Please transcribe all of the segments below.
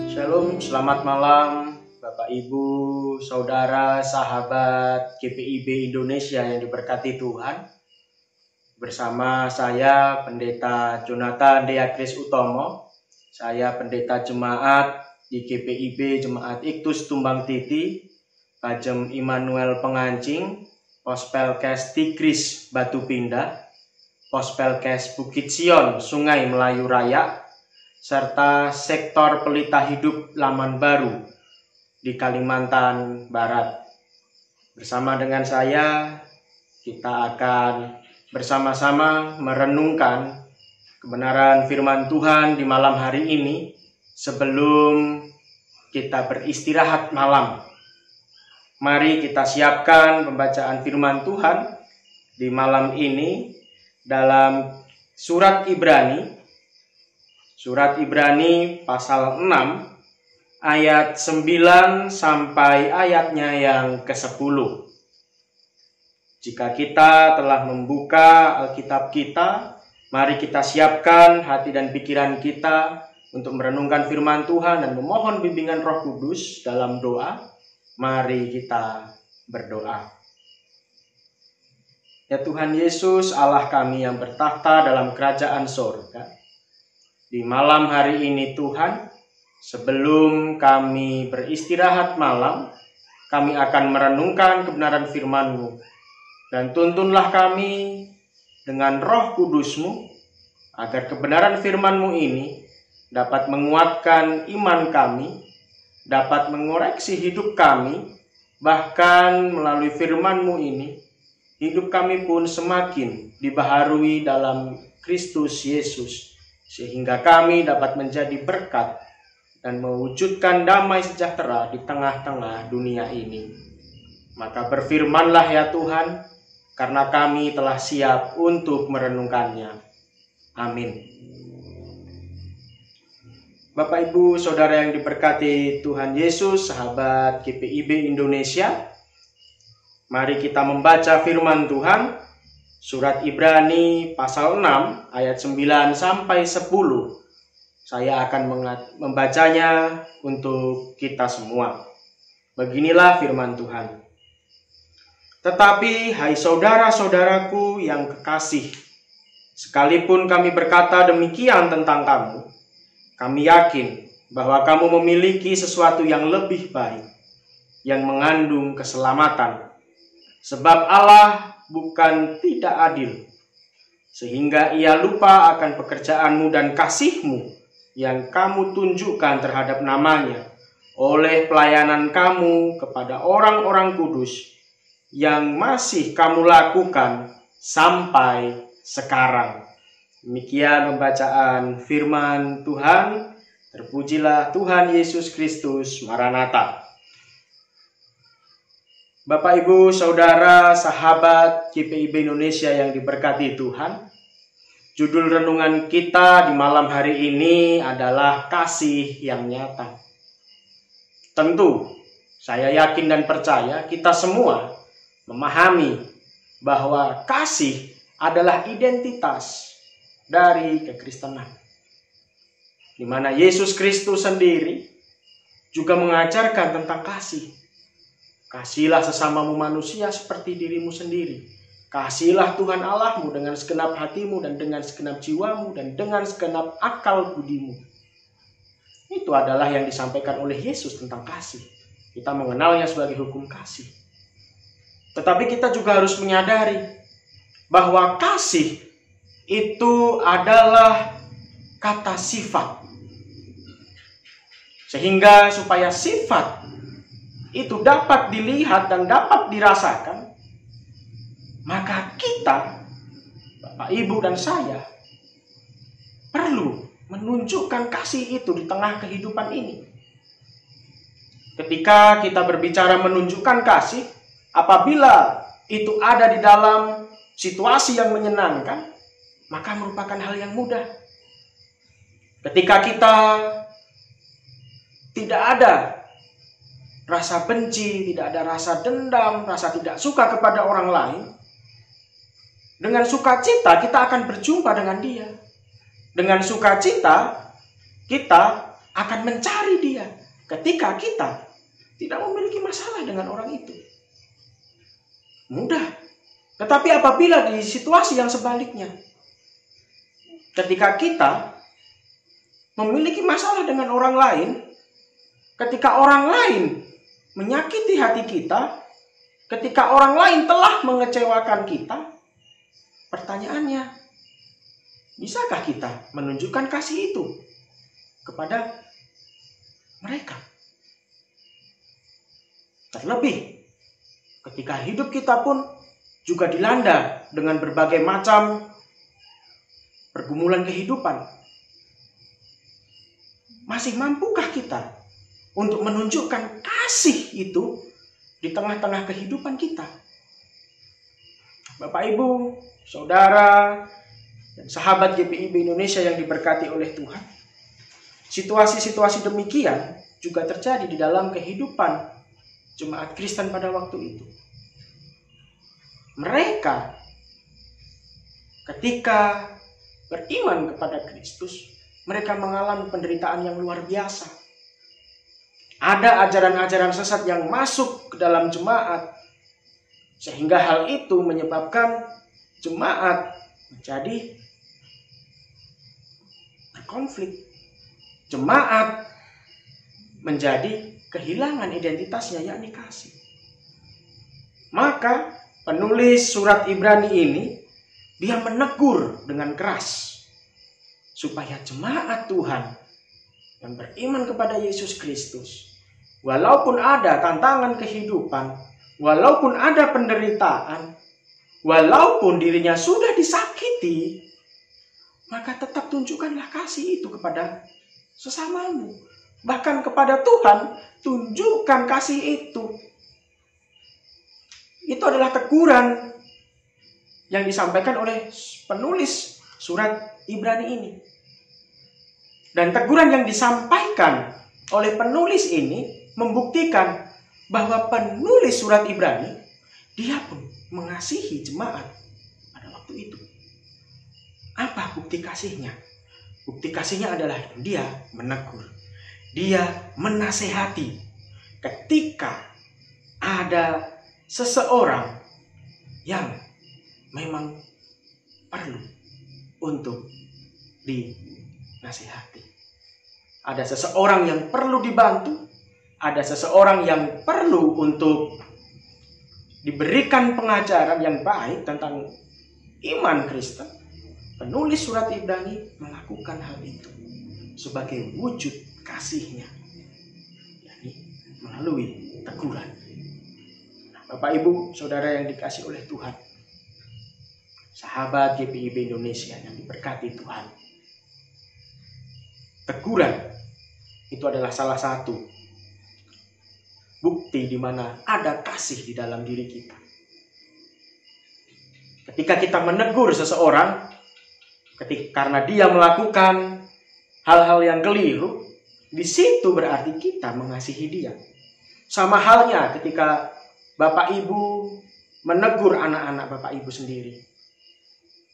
Shalom, selamat malam Bapak Ibu, Saudara, sahabat GPIB Indonesia yang diberkati Tuhan. Bersama saya Pendeta Jonathan Deakris Utomo. Saya pendeta jemaat di GPIB Jemaat Iktus Tumbang Titi, Pajem Immanuel Pengancing, Pospelkes Tigris Batu Pindah, Pospelkes Bukit Sion Sungai Melayu Raya, serta sektor pelita hidup Laman Baru di Kalimantan Barat. Bersama dengan saya, kita akan bersama-sama merenungkan kebenaran firman Tuhan di malam hari ini sebelum kita beristirahat malam. Mari kita siapkan pembacaan firman Tuhan di malam ini dalam surat Ibrani. Surat Ibrani pasal 6 ayat 9 sampai ayatnya yang ke-10. Jika kita telah membuka Alkitab kita, mari kita siapkan hati dan pikiran kita untuk merenungkan firman Tuhan dan memohon bimbingan Roh Kudus dalam doa. Mari kita berdoa. Ya Tuhan Yesus, Allah kami yang bertahta dalam kerajaan sorga, di malam hari ini Tuhan, sebelum kami beristirahat malam, kami akan merenungkan kebenaran firman-Mu. Dan tuntunlah kami dengan Roh Kudus-Mu, agar kebenaran firman-Mu ini dapat menguatkan iman kami, dapat mengoreksi hidup kami, bahkan melalui firman-Mu ini, hidup kami pun semakin dibaharui dalam Kristus Yesus, sehingga kami dapat menjadi berkat dan mewujudkan damai sejahtera di tengah-tengah dunia ini. Maka berfirmanlah ya Tuhan, karena kami telah siap untuk merenungkannya. Amin. Bapak Ibu Saudara yang diberkati Tuhan Yesus, sahabat GPIB Indonesia, mari kita membaca firman Tuhan. Surat Ibrani pasal 6 ayat 9 sampai 10. Saya akan membacanya untuk kita semua. Beginilah firman Tuhan. Tetapi hai saudara-saudaraku yang kekasih, sekalipun kami berkata demikian tentang kamu, kami yakin bahwa kamu memiliki sesuatu yang lebih baik, yang mengandung keselamatan. Sebab Allah bukan tidak adil, sehingga ia lupa akan pekerjaanmu dan kasihmu yang kamu tunjukkan terhadap namanya oleh pelayanan kamu kepada orang-orang kudus yang masih kamu lakukan sampai sekarang. Demikian pembacaan firman Tuhan. Terpujilah Tuhan Yesus Kristus, Maranatha. Bapak, Ibu, Saudara, sahabat GPIB Indonesia yang diberkati Tuhan, judul renungan kita di malam hari ini adalah kasih yang nyata. Tentu, saya yakin dan percaya kita semua memahami bahwa kasih adalah identitas dari kekristenan, di mana Yesus Kristus sendiri juga mengajarkan tentang kasih. Kasihlah sesamamu manusia seperti dirimu sendiri. Kasihlah Tuhan Allahmu dengan segenap hatimu dan dengan segenap jiwamu dan dengan segenap akal budimu. Itu adalah yang disampaikan oleh Yesus tentang kasih. Kita mengenalnya sebagai hukum kasih. Tetapi kita juga harus menyadari bahwa kasih itu adalah kata sifat. Sehingga supaya sifat itu dapat dilihat dan dapat dirasakan, maka kita, Bapak, Ibu, dan saya perlu menunjukkan kasih itu di tengah kehidupan ini. Ketika kita berbicara menunjukkan kasih, apabila itu ada di dalam situasi yang menyenangkan, maka merupakan hal yang mudah. Ketika kita tidak ada rasa benci, tidak ada rasa dendam, rasa tidak suka kepada orang lain, dengan sukacita kita akan berjumpa dengan dia. Dengan sukacita kita akan mencari dia ketika kita tidak memiliki masalah dengan orang itu. Mudah. Tetapi apabila di situasi yang sebaliknya, ketika kita memiliki masalah dengan orang lain, ketika orang lain menyakiti hati kita, ketika orang lain telah mengecewakan kita, pertanyaannya, bisakah kita menunjukkan kasih itu kepada mereka? Terlebih ketika hidup kita pun juga dilanda dengan berbagai macam pergumulan kehidupan. Masih mampukah kita untuk menunjukkan kasih itu di tengah-tengah kehidupan kita? Bapak, Ibu, saudara, dan sahabat GPIB Indonesia yang diberkati oleh Tuhan, situasi-situasi demikian juga terjadi di dalam kehidupan jemaat Kristen pada waktu itu. Mereka ketika beriman kepada Kristus, mereka mengalami penderitaan yang luar biasa. Ada ajaran-ajaran sesat yang masuk ke dalam jemaat, sehingga hal itu menyebabkan jemaat menjadi berkonflik. Jemaat menjadi kehilangan identitasnya, yakni kasih. Maka penulis surat Ibrani ini, dia menegur dengan keras supaya jemaat Tuhan yang beriman kepada Yesus Kristus, walaupun ada tantangan kehidupan, walaupun ada penderitaan, walaupun dirinya sudah disakiti, maka tetap tunjukkanlah kasih itu kepada sesamamu. Bahkan kepada Tuhan, tunjukkan kasih itu. Itu adalah teguran yang disampaikan oleh penulis surat Ibrani ini. Dan teguran yang disampaikan oleh penulis ini membuktikan bahwa penulis surat Ibrani, dia pun mengasihi jemaat pada waktu itu. Apa bukti kasihnya? Bukti kasihnya adalah dia menegur, dia menasehati ketika ada seseorang yang memang perlu untuk dinasehati. Ada seseorang yang perlu dibantu, ada seseorang yang perlu untuk diberikan pengajaran yang baik tentang iman Kristen. Penulis surat Ibrani melakukan hal itu sebagai wujud kasihnya, yakni melalui teguran. Bapak, Ibu, saudara yang dikasihi oleh Tuhan, sahabat GPIB Indonesia yang diberkati Tuhan, teguran itu adalah salah satu bukti di mana ada kasih di dalam diri kita. Ketika kita menegur seseorang, karena dia melakukan hal-hal yang keliru, di situ berarti kita mengasihi dia. Sama halnya ketika Bapak Ibu menegur anak-anak Bapak Ibu sendiri.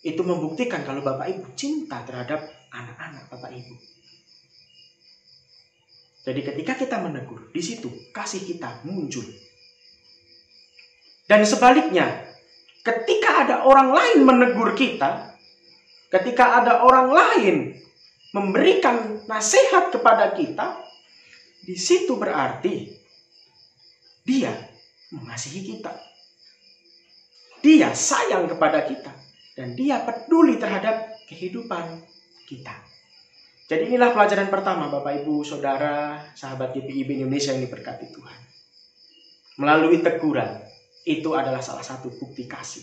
Itu membuktikan kalau Bapak Ibu cinta terhadap anak-anak Bapak Ibu. Jadi ketika kita menegur, di situ kasih kita muncul. Dan sebaliknya, ketika ada orang lain menegur kita, ketika ada orang lain memberikan nasihat kepada kita, di situ berarti dia mengasihi kita. Dia sayang kepada kita. Dan dia peduli terhadap kehidupan kita. Jadi inilah pelajaran pertama Bapak Ibu Saudara, sahabat GPIB Indonesia yang diberkati Tuhan. Melalui teguran, itu adalah salah satu bukti kasih.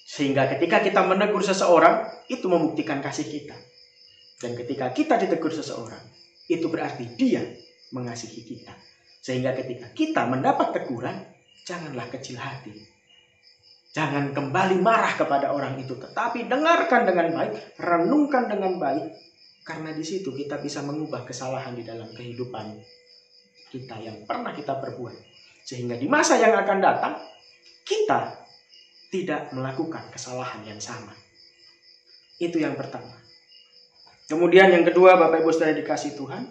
Sehingga ketika kita menegur seseorang, itu membuktikan kasih kita. Dan ketika kita ditegur seseorang, itu berarti dia mengasihi kita. Sehingga ketika kita mendapat teguran, janganlah kecil hati. Jangan kembali marah kepada orang itu. Tetapi dengarkan dengan baik, renungkan dengan baik. Karena di situ kita bisa mengubah kesalahan di dalam kehidupan kita yang pernah kita perbuat. Sehingga di masa yang akan datang, kita tidak melakukan kesalahan yang sama. Itu yang pertama. Kemudian yang kedua, Bapak Ibu Saudara dikasih Tuhan,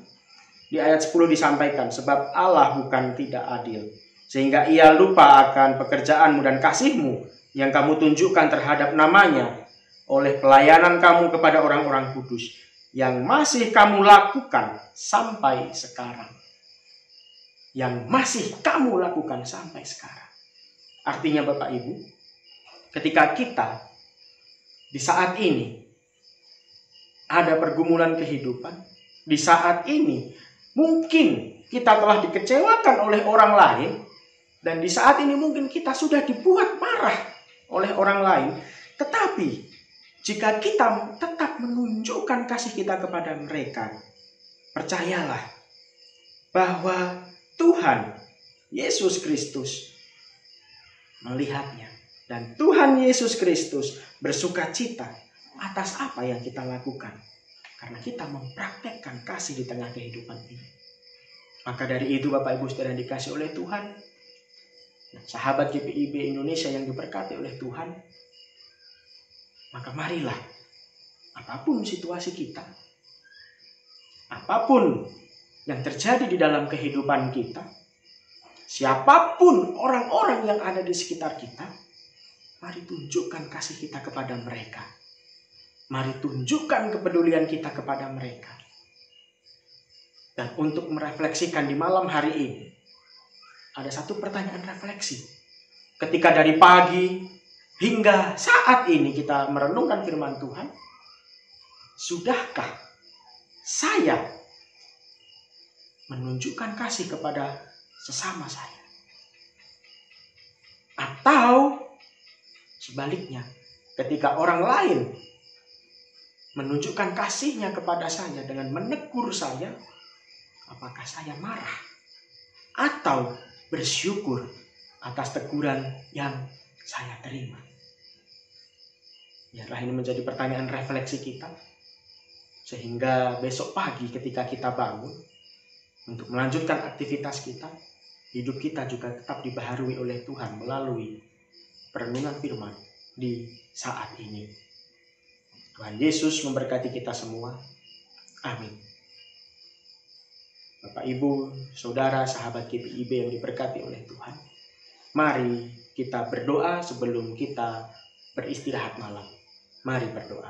di ayat 10 disampaikan, sebab Allah bukan tidak adil, sehingga ia lupa akan pekerjaanmu dan kasihmu yang kamu tunjukkan terhadap namanya oleh pelayanan kamu kepada orang-orang kudus yang masih kamu lakukan sampai sekarang. Yang masih kamu lakukan sampai sekarang. Artinya Bapak Ibu, ketika kita di saat ini ada pergumulan kehidupan, di saat ini mungkin kita telah dikecewakan oleh orang lain, dan di saat ini mungkin kita sudah dibuat marah oleh orang lain. Tetapi jika kita tetap menunjukkan kasih kita kepada mereka, percayalah bahwa Tuhan Yesus Kristus melihatnya. Dan Tuhan Yesus Kristus bersuka cita atas apa yang kita lakukan. Karena kita mempraktekkan kasih di tengah kehidupan ini. Maka dari itu Bapak Ibu Saudara yang dikasih oleh Tuhan, sahabat GPIB Indonesia yang diberkati oleh Tuhan, maka marilah apapun situasi kita, apapun yang terjadi di dalam kehidupan kita, siapapun orang-orang yang ada di sekitar kita, mari tunjukkan kasih kita kepada mereka. Mari tunjukkan kepedulian kita kepada mereka. Dan untuk merefleksikan di malam hari ini, ada satu pertanyaan refleksi. Ketika dari pagi hingga saat ini kita merenungkan firman Tuhan, sudahkah saya menunjukkan kasih kepada sesama saya? Atau sebaliknya, ketika orang lain menunjukkan kasihnya kepada saya dengan menegur saya, apakah saya marah atau bersyukur atas teguran yang saya terima? Biarlah ini menjadi pertanyaan refleksi kita, sehingga besok pagi ketika kita bangun untuk melanjutkan aktivitas kita, hidup kita juga tetap dibaharui oleh Tuhan melalui perenungan firman di saat ini. Tuhan Yesus memberkati kita semua. Amin. Bapak, Ibu, Saudara, sahabat GPIB yang diberkati oleh Tuhan, mari kita berdoa sebelum kita beristirahat malam. Mari berdoa.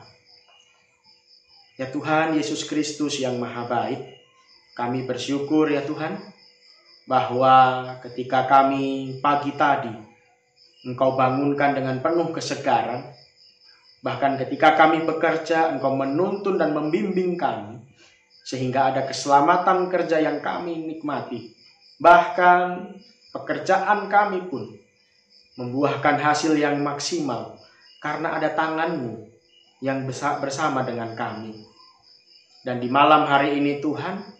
Ya Tuhan Yesus Kristus yang Maha Baik, kami bersyukur ya Tuhan, bahwa ketika kami pagi tadi Engkau bangunkan dengan penuh kesegaran. Bahkan ketika kami bekerja, Engkau menuntun dan membimbing kami, sehingga ada keselamatan kerja yang kami nikmati. Bahkan pekerjaan kami pun membuahkan hasil yang maksimal, karena ada tangan-Mu yang bersama dengan kami. Dan di malam hari ini Tuhan,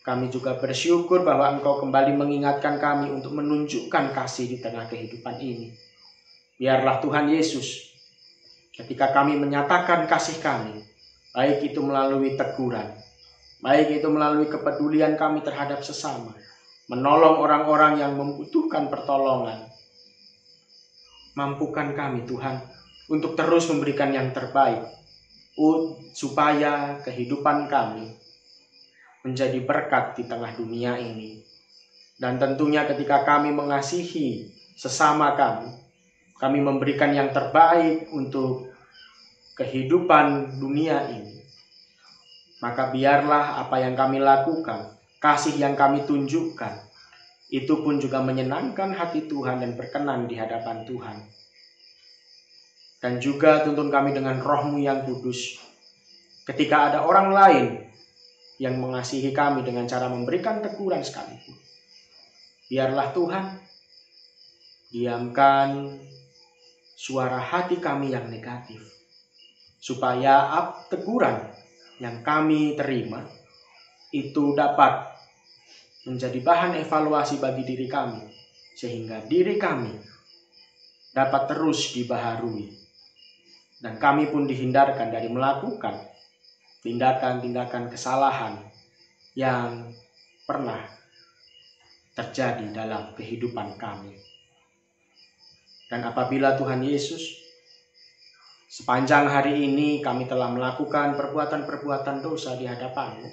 kami juga bersyukur bahwa Engkau kembali mengingatkan kami untuk menunjukkan kasih di tengah kehidupan ini. Biarlah Tuhan Yesus, ketika kami menyatakan kasih kami, baik itu melalui teguran, baik itu melalui kepedulian kami terhadap sesama, menolong orang-orang yang membutuhkan pertolongan, mampukan kami Tuhan untuk terus memberikan yang terbaik, supaya kehidupan kami menjadi berkat di tengah dunia ini. Dan tentunya ketika kami mengasihi sesama kami memberikan yang terbaik untuk kehidupan dunia ini, maka biarlah apa yang kami lakukan, kasih yang kami tunjukkan, itu pun juga menyenangkan hati Tuhan dan berkenan di hadapan Tuhan. Dan juga tuntun kami dengan Roh-Mu yang kudus. Ketika ada orang lain yang mengasihi kami dengan cara memberikan teguran sekalipun, biarlah Tuhan diamkan suara hati kami yang negatif, supaya teguran yang kami terima itu dapat menjadi bahan evaluasi bagi diri kami, sehingga diri kami dapat terus dibaharui, dan kami pun dihindarkan dari melakukan tindakan-tindakan kesalahan yang pernah terjadi dalam kehidupan kami. Dan apabila Tuhan Yesus Sepanjang hari ini kami telah melakukan perbuatan-perbuatan dosa di hadapan-Mu.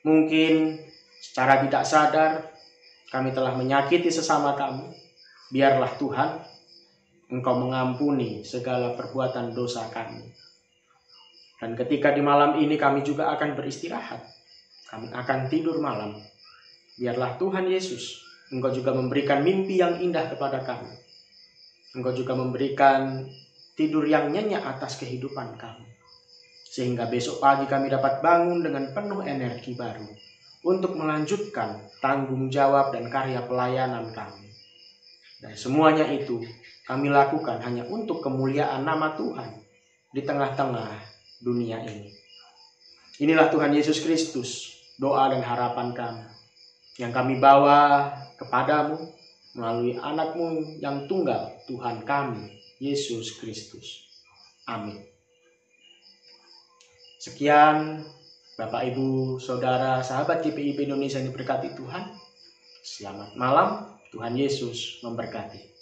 Mungkin secara tidak sadar kami telah menyakiti sesama kami. Biarlah Tuhan, Engkau mengampuni segala perbuatan dosa kami. Dan ketika di malam ini kami juga akan beristirahat, kami akan tidur malam. Biarlah Tuhan Yesus, Engkau juga memberikan mimpi yang indah kepada kami. Engkau juga memberikan tidur yang nyenyak atas kehidupan kami. Sehingga besok pagi kami dapat bangun dengan penuh energi baru untuk melanjutkan tanggung jawab dan karya pelayanan kami. Dan semuanya itu kami lakukan hanya untuk kemuliaan nama Tuhan di tengah-tengah dunia ini. Inilah Tuhan Yesus Kristus, doa dan harapan kami yang kami bawa kepadamu melalui anak-Mu yang tunggal, Tuhan kami, Yesus Kristus. Amin. Sekian Bapak, Ibu, Saudara, sahabat GPIB Indonesia yang diberkati Tuhan. Selamat malam, Tuhan Yesus memberkati.